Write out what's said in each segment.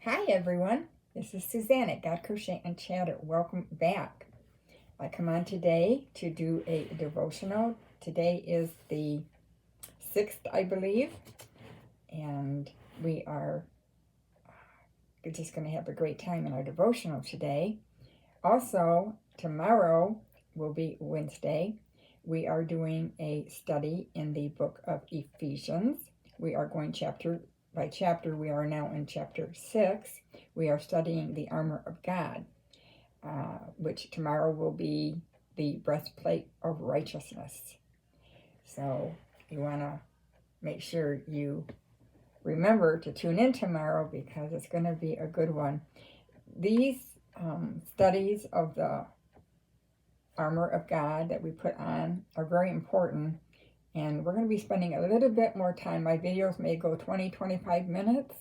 Hi everyone, this is Suzanne at God Crochet and Chatter. Welcome back. I come on today to do a devotional. Today is the 6th, I believe, and we are just going to have a great time in our devotional today. Also, tomorrow will be Wednesday. We are doing a study in the book of Ephesians. We are going chapter by chapter. We are now in chapter 6. We are studying the Armour of God, which tomorrow will be the Breastplate of Righteousness. So you want to make sure you remember to tune in tomorrow because it's going to be a good one. These studies of the Armour of God that we put on are very important, and we're going to be spending a little bit more time. My videos may go 20-25 minutes,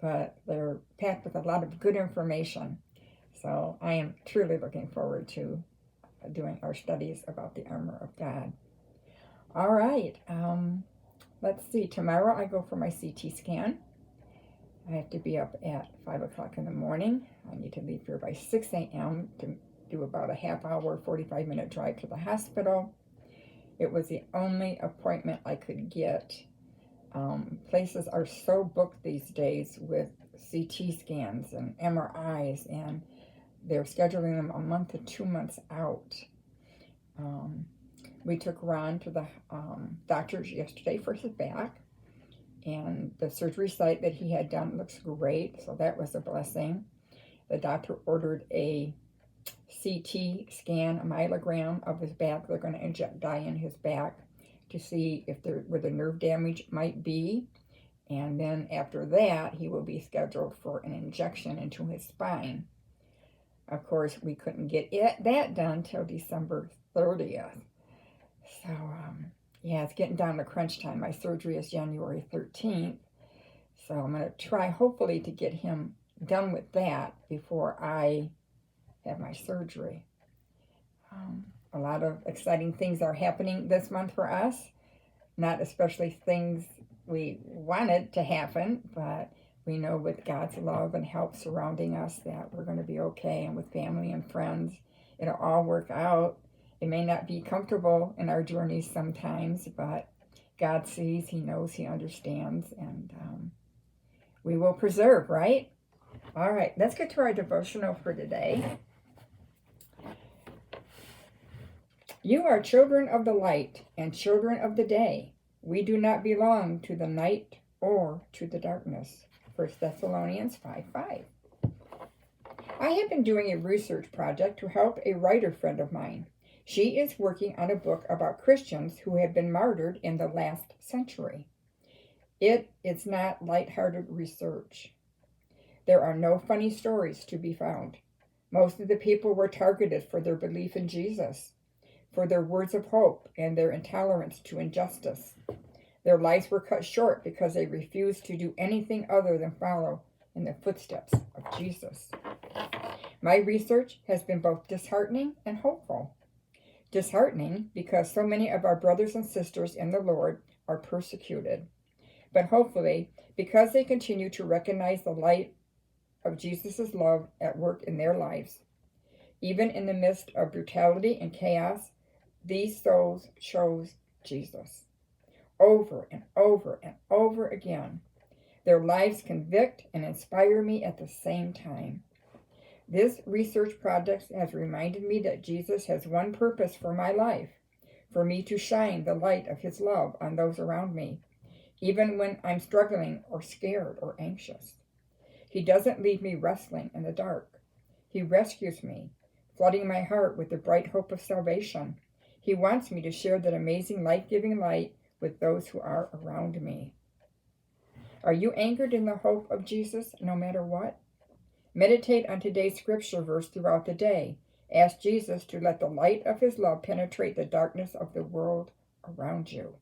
but they're packed with a lot of good information. So I am truly looking forward to doing our studies about the Armour of God. All right, let's see. Tomorrow I go for my CT scan. I have to be up at 5 o'clock in the morning. I need to leave here by 6 a.m. to do about a half-hour, 45-minute drive to the hospital. It was the only appointment I could get. Places are so booked these days with CT scans and MRIs, and they're scheduling them a month to 2 months out. We took Ron to the doctor's yesterday for his back, and the surgery site that he had done looks great, so that was a blessing. The doctor ordered a CT scan, a myelogram of his back. They're going to inject dye in his back to see if where the nerve damage might be. And then after that, he will be scheduled for an injection into his spine. Of course, we couldn't get that done till December 30th. So, yeah, it's getting down to crunch time. My surgery is January 13th. So I'm going to try, hopefully, to get him done with that before I have my surgery. A lot of exciting things are happening this month for us. Not especially things we wanted to happen, but we know with God's love and help surrounding us that we're going to be okay. And with family and friends, it'll all work out. It may not be comfortable in our journeys sometimes, but God sees, He knows, He understands, and we will preserve, right? All right, let's get to our devotional for today. You are children of the light and children of the day. We do not belong to the night or to the darkness. 1 Thessalonians 5:5. I have been doing a research project to help a writer friend of mine. She is working on a book about Christians who have been martyred in the last century. It's not lighthearted research. There are no funny stories to be found. Most of the people were targeted for their belief in Jesus, for their words of hope and their intolerance to injustice. Their lives were cut short because they refused to do anything other than follow in the footsteps of Jesus. My research has been both disheartening and hopeful. Disheartening because so many of our brothers and sisters in the Lord are persecuted, but hopefully because they continue to recognize the light of Jesus' love at work in their lives. Even in the midst of brutality and chaos, these souls chose Jesus. Over and over and over again. Their lives convict and inspire me at the same time. This research project has reminded me that Jesus has one purpose for my life, for me to shine the light of His love on those around me, even when I'm struggling or scared or anxious. He doesn't leave me wrestling in the dark. He rescues me, flooding my heart with the bright hope of salvation. He wants me to share that amazing life-giving light with those who are around me. Are you anchored in the hope of Jesus no matter what? Meditate on today's scripture verse throughout the day. Ask Jesus to let the light of His love penetrate the darkness of the world around you.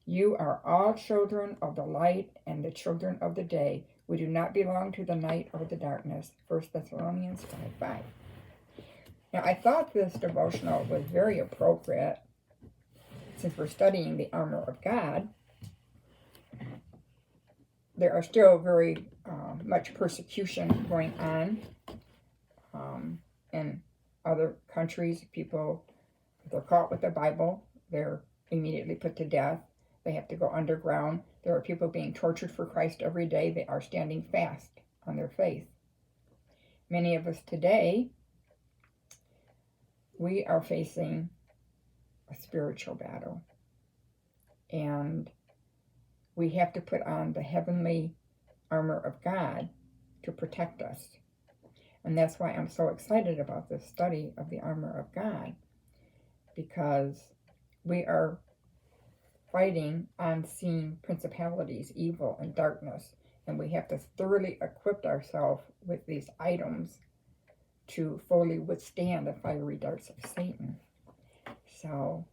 You are all children of the light and the children of the day. We do not belong to the night or the darkness. 1 Thessalonians 5:5. Now, I thought this devotional was very appropriate since we're studying the Armour of God. There are still very much persecution going on in other countries. People, if they're caught with the Bible, they're immediately put to death. They have to go underground. There are people being tortured for Christ every day. They are standing fast on their faith. Many of us today, we are facing a spiritual battle. And we have to put on the heavenly armor of God to protect us. And that's why I'm so excited about this study of the armor of God, because we are fighting unseen principalities, evil, and darkness. And we have to thoroughly equip ourselves with these items to fully withstand the fiery darts of Satan. So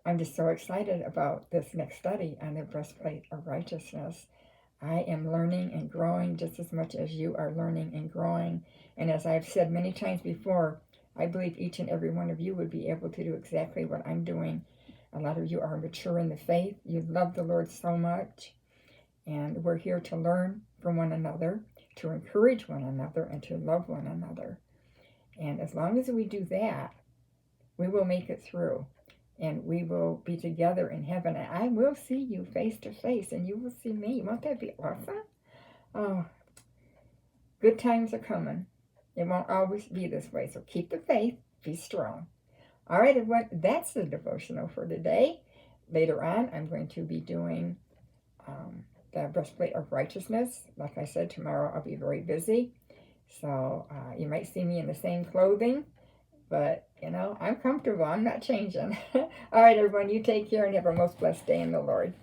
I'm just so excited about this next study on the breastplate of righteousness. I am learning and growing just as much as you are learning and growing. And as I've said many times before, I believe each and every one of you would be able to do exactly what I'm doing. A lot of you are mature in the faith. You love the Lord so much. And we're here to learn from one another, to encourage one another, and to love one another. And as long as we do that, we will make it through. And we will be together in heaven. And I will see you face to face, and you will see me. Won't that be awesome? Oh, good times are coming. It won't always be this way. So keep the faith. Be strong. All right, everyone. That's the devotional for today. Later on, I'm going to be doing the breastplate of righteousness. Like I said, tomorrow I'll be very busy. So you might see me in the same clothing. But, you know, I'm comfortable. I'm not changing. All right, everyone, you take care and have a most blessed day in the Lord.